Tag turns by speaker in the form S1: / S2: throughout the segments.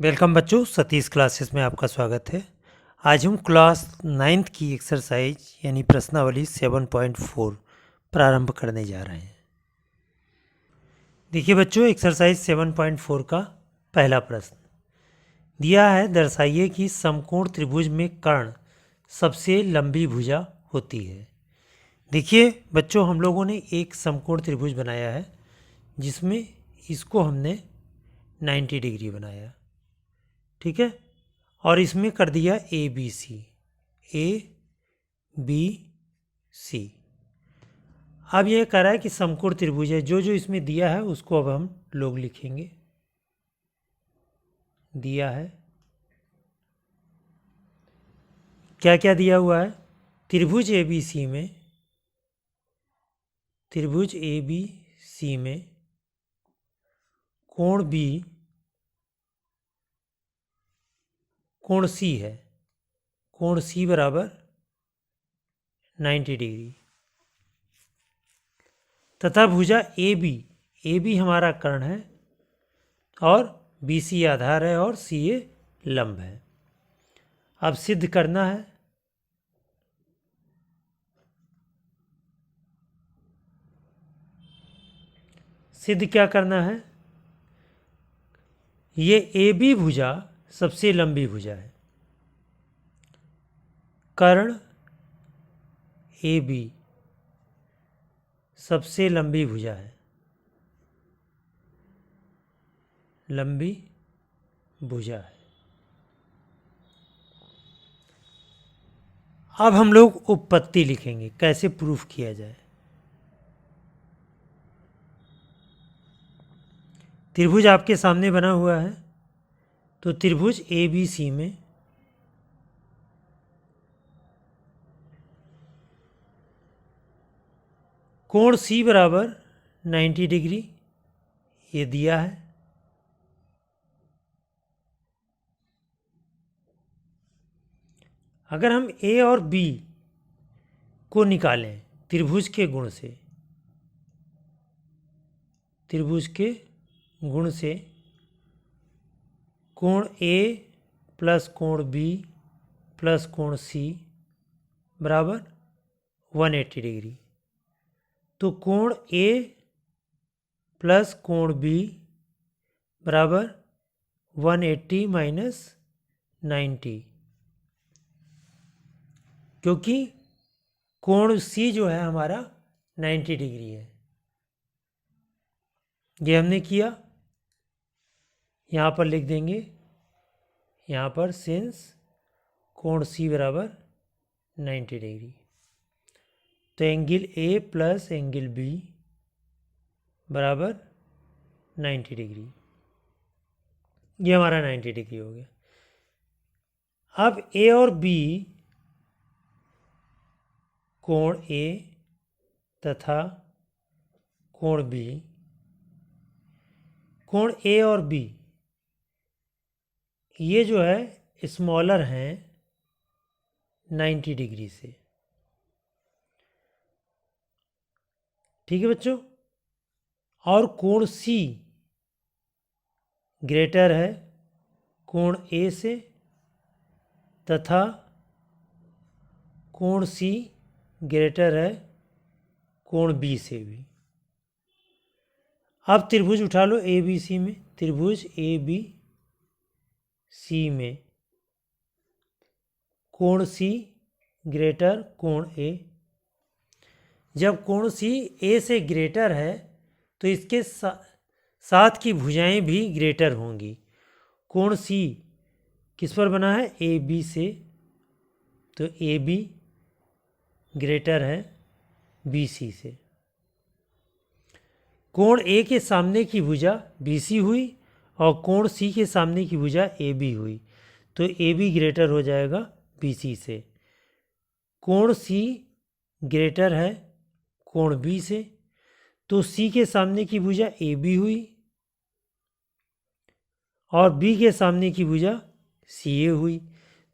S1: Welcome बच्चों, Satish classes में आपका स्वागत है। आज हम क्लास 9th की एक्सरसाइज यानी प्रश्नावली 7.4 प्रारंभ करने जा रहे हैं। देखिए बच्चों, एक्सरसाइज 7.4 का पहला प्रश्न दिया है। दर्शाइए कि समकोण त्रिभुज में कर्ण सबसे लंबी भुजा होती है। देखिए बच्चों, हम लोगों ने एक समकोण त्रिभुज बनाया है जिसमें इसको हमने 90 डिग्री बनाया, ठीक है, और इसमें कर दिया ए बी सी। अब यह कह रहा है कि समकोण त्रिभुज है। जो जो इसमें दिया है उसको अब हम लोग लिखेंगे। दिया है, क्या क्या दिया हुआ है? त्रिभुज ए बी सी में कोण बी कोण सी है। कोण सी बराबर 90 डिग्री तथा भुजा ए बी हमारा कर्ण है और बी सी आधार है और सी ए लंब है। अब सिद्ध करना है। सिद्ध क्या करना है? ये ए बी भुजा सबसे लंबी भुजा है। कर्ण ए बी सबसे लंबी भुजा है। लंबी भुजा है। अब हम लोग उपपत्ति लिखेंगे, कैसे प्रूफ किया जाए। त्रिभुज आपके सामने बना हुआ है, तो त्रिभुज ए बी सी में कोण सी बराबर 90 डिग्री ये दिया है। अगर हम ए और बी को निकालें त्रिभुज के गुण से, कोण ए प्लस कोण बी प्लस कोण सी बराबर 180 डिग्री। तो कोण ए प्लस कोण बी बराबर 180 माइनस 90, क्योंकि कोण सी जो है हमारा 90 डिग्री है। ये हमने किया, यहाँ पर लिख देंगे, यहाँ पर सिंस कोण सी बराबर 90 डिग्री, तो angle A plus angle B बराबर 90 डिग्री। ये हमारा 90 डिग्री हो गया। अब ए और बी कोण ए तथा कोण बी, कोण ए और बी ये जो है स्मॉलर हैं 90 डिग्री से, ठीक है बच्चों। और कोण सी ग्रेटर है कोण ए से तथा कोण सी ग्रेटर है कोण बी से भी। अब त्रिभुज उठा लो ए बी सी में। त्रिभुज ए बी सी में कोण सी ग्रेटर कोण ए। जब कोण सी ए से ग्रेटर है तो इसके साथ की भुजाएं भी ग्रेटर होंगी। कोण सी किस पर बना है? ए बी से, तो ए बी ग्रेटर है बी सी से। कोण ए के सामने की भुजा बी सी हुई और कोण सी के सामने की भुजा ए बी हुई, तो ए बी ग्रेटर हो जाएगा बी सी से। कोण सी ग्रेटर है कोण बी से, तो सी के सामने की भुजा ए बी हुई और बी के सामने की भुजा सी ए हुई,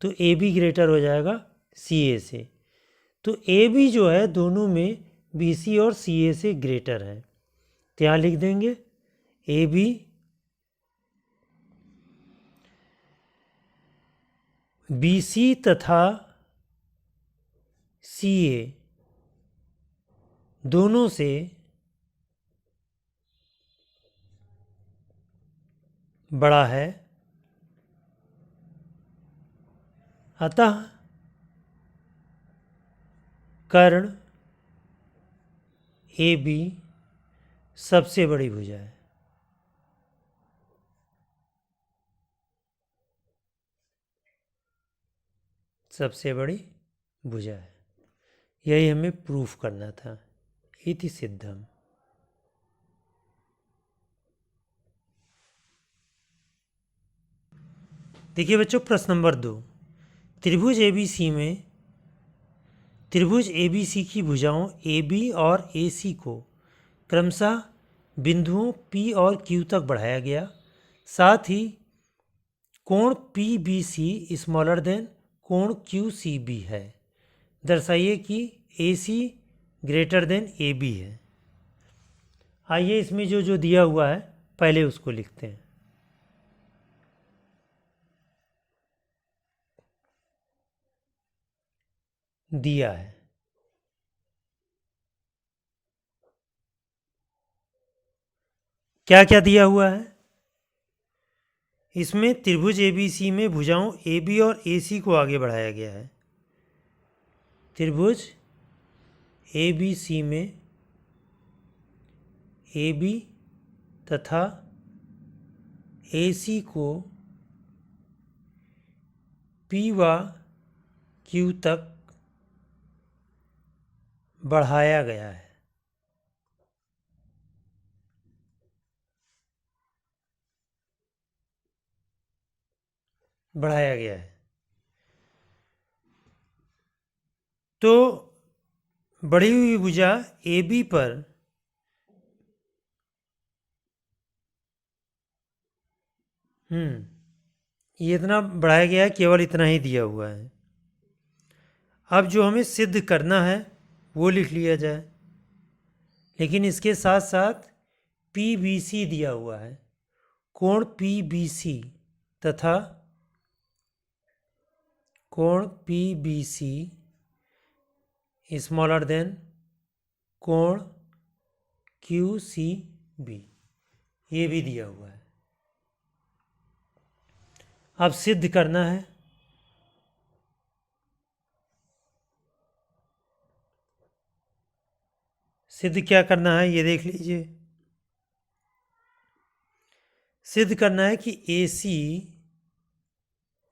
S1: तो ए बी ग्रेटर हो जाएगा सी ए से। तो ए बी जो है दोनों में बी सी और सी ए से ग्रेटर है, तो यहाँ लिख देंगे ए बी BC तथा CA दोनों से बड़ा है, अतः कर्ण AB सबसे बड़ी भुजा है। सबसे बड़ी भुजा है, यही हमें प्रूफ करना था। इति सिद्धम। देखिए बच्चों, प्रश्न नंबर 2। त्रिभुज ABC की भुजाओं AB और AC को क्रमशः बिंदुओं P और Q तक बढ़ाया गया। साथ ही कोण PBC स्मॉलर देन कोण QCB है। दर्शाइए कि AC ग्रेटर देन AB है। आइए इसमें जो जो दिया हुआ है पहले उसको लिखते हैं। दिया है क्या क्या दिया हुआ है इसमें? त्रिभुज ABC में भुजाओं AB और AC को आगे बढ़ाया गया है। त्रिभुज ABC में AB तथा AC को P व Q तक बढ़ाया गया है। बढ़ाया गया है तो बढ़ी हुई भुजा AB पर ये इतना बढ़ाया गया है, केवल इतना ही दिया हुआ है। अब जो हमें सिद्ध करना है वो लिख लिया जाए, लेकिन इसके साथ साथ PBC दिया हुआ है। कोण PBC तथा कोण PBC स्मॉलर देन कोण QCB, ये भी दिया हुआ है। अब सिद्ध करना है। सिद्ध क्या करना है ये देख लीजिए। सिद्ध करना है कि AC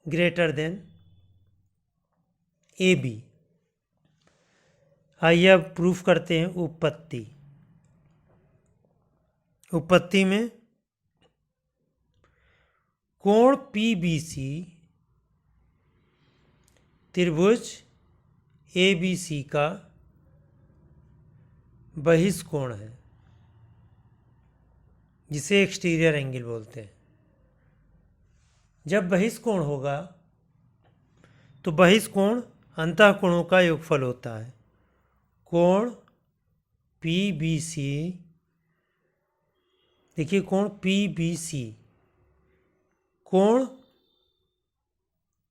S1: ग्रेटर देन AB। आइए अब प्रूफ करते हैं उपपत्ति। उपपत्ति में कोण PBC त्रिभुज ABC का बहिष्कोण है, जिसे एक्सटीरियर एंगल बोलते हैं। जब बहिष्कोण होगा तो बहिष्कोण अंतःकोणों का योगफल होता है। कोण PBC, देखिए कोण PBC कोण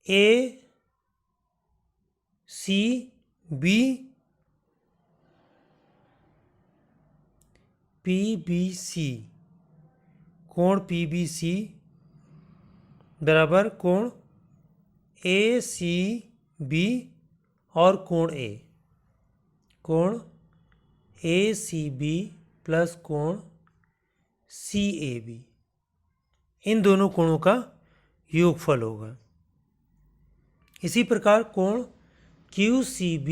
S1: ACB PBC कोण PBC बराबर कोण ACB और कोण A, कोण ACB प्लस कोण CAB, इन दोनों कोणों का योगफल होगा। इसी प्रकार कोण QCB,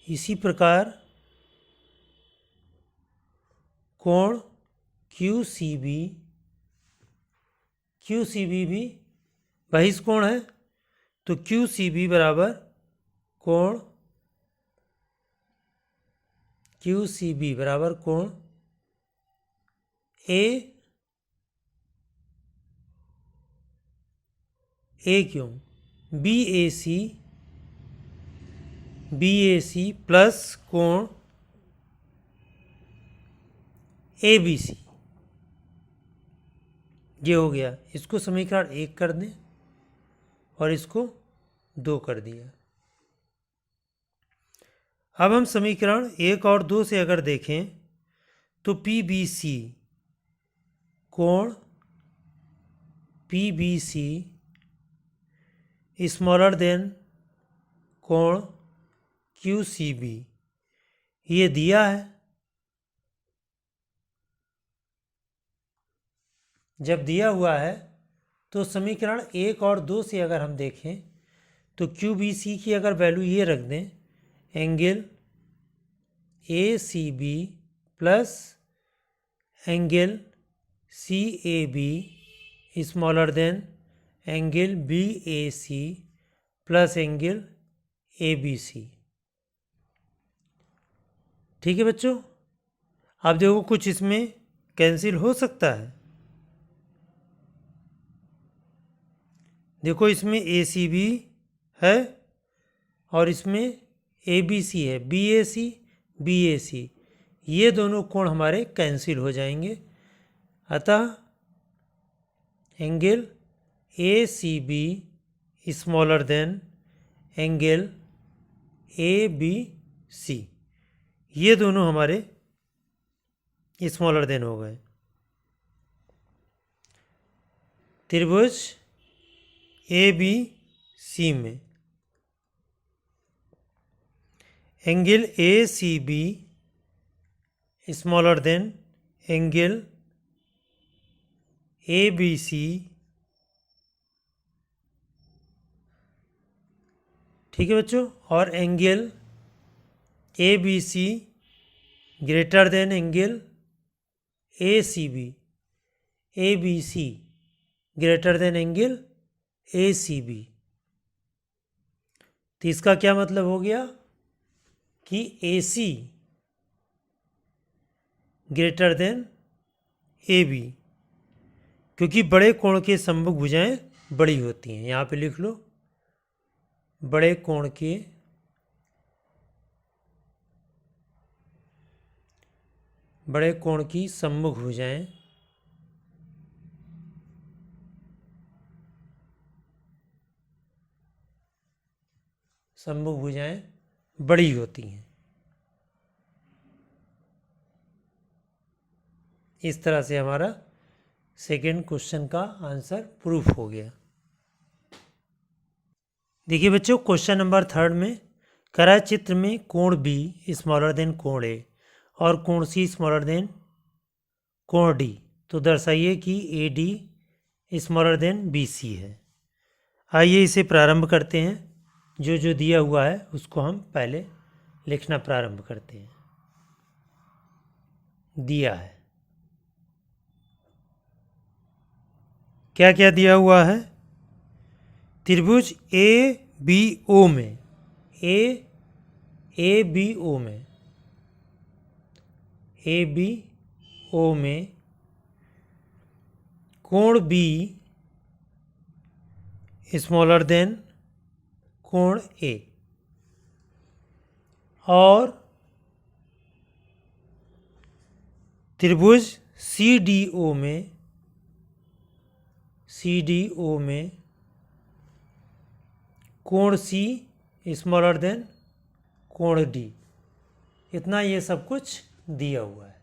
S1: इसी प्रकार कोण QCB भी बहिष्कोण है, तो QCB बराबर कोण QCB बराबर कोण A क्यों BAC प्लस कोण ABC, ये हो गया। इसको समीकरण 1 कर दें और इसको 2 कर दिया। अब हम समीकरण 1 और 2 से अगर देखें तो PBC कोण PBC स्मॉलर देन कोण QCB ये दिया है। जब दिया हुआ है तो समीकरण 1 और 2 से अगर हम देखें तो QBC की अगर वैल्यू ये रख दें, angle ACB plus angle CAB smaller than angle BAC plus angle ABC। ठीक है बच्चों, अब देखो कुछ इसमें कैंसिल हो सकता है। देखो इसमें ACB है और इसमें ABC है, BAC ये दोनों कोण हमारे कैंसिल हो जाएंगे। अतः angle ACB smaller than angle ABC ये दोनों हमारे स्मॉलर देन हो गए। त्रिभुज ABC में angle ACB smaller than angle ABC ठीक है बच्चों, और angle ABC greater than angle ACB, ABC greater than angle ACB। तो इसका क्या मतलब हो गया कि AC ग्रेटर देन AB, क्योंकि बड़े कोण के सम्मुख भुजाएं बड़ी होती हैं। यहाँ पे लिख लो, बड़े कोण की सम्मुख भुजाएं बड़ी होती हैं। इस तरह से हमारा सेकेंड क्वेश्चन का आंसर प्रूफ हो गया। देखिए बच्चों, क्वेश्चन नंबर 3 में करा चित्र में कोण B स्मॉलर देन कोण A और कोण C स्मॉलर देन कोण D, तो दर्शाइए कि AD स्मॉलर देन BC है। आइए इसे प्रारंभ करते हैं। जो जो दिया हुआ है उसको हम पहले लिखना प्रारंभ करते हैं। दिया है, क्या क्या दिया हुआ है? त्रिभुज ABO में कोण B स्मॉलर देन कोण A, और त्रिभुज CDO में कोण C स्मॉलर देन कोण D। इतना ये सब कुछ दिया हुआ है।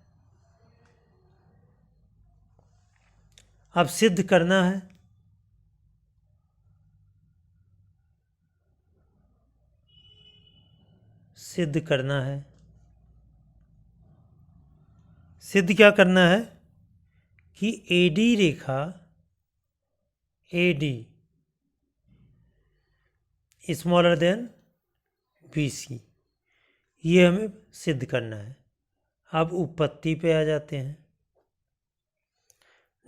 S1: अब सिद्ध करना है। सिद्ध क्या करना है कि AD रेखा स्मॉलर देन BC, ये हमें सिद्ध करना है। अब उत्पत्ति पे आ जाते हैं।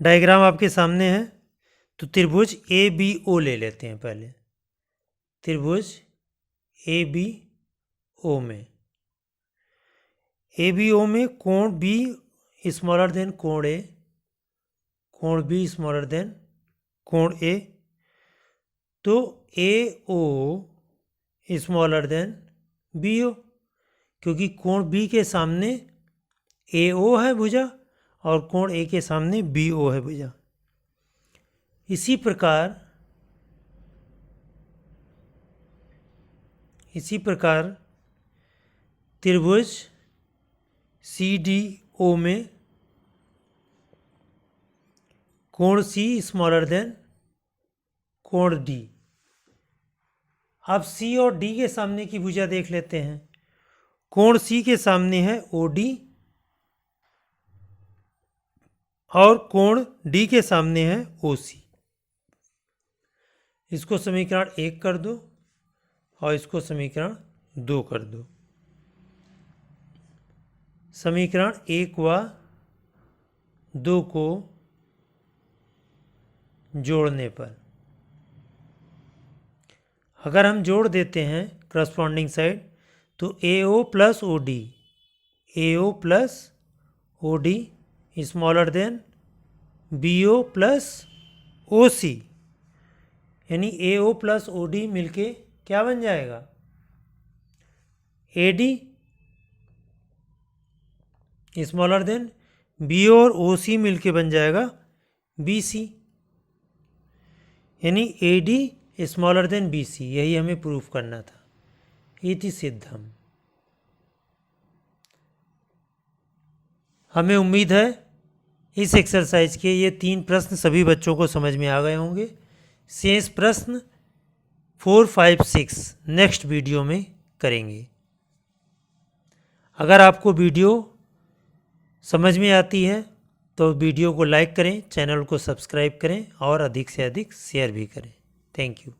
S1: डायग्राम आपके सामने है, तो त्रिभुज ABO ले लेते हैं पहले। त्रिभुज ABO में कोण B स्मॉलर देन कोण A, कोण B स्मॉलर देन कोण A, तो AO स्मॉलर देन BO, क्योंकि कोण B के सामने AO है भुजा और कोण A के सामने BO है भुजा। इसी प्रकार इसी प्रकार त्रिभुज CDO में कोण C स्मॉलर देन कोण D। अब C और D के सामने की भुजा देख लेते हैं। कोण C के सामने है OD और कोण D के सामने है OC। इसको समीकरण 1 कर दो और इसको समीकरण 2 कर दो। समीकरण 1 व 2 को जोड़ने पर अगर हम जोड़ देते हैं करस्पॉन्डिंग साइड तो AO plus OD smaller than BO plus OC, यानी AO प्लस OD मिलके क्या बन जाएगा AD स्मॉलर देन BO और OC मिलके बन जाएगा BC, यानी AD स्मॉलर देन BC। यही हमें प्रूफ करना था। इति सिद्धम। हमें उम्मीद है इस एक्सरसाइज के ये 3 प्रश्न सभी बच्चों को समझ में आ गए होंगे। शेष प्रश्न 4, 5, 6 नेक्स्ट वीडियो में करेंगे। अगर आपको वीडियो समझ में आती है तो वीडियो को लाइक करें, चैनल को सब्सक्राइब करें और अधिक से अधिक शेयर भी करें। Thank you.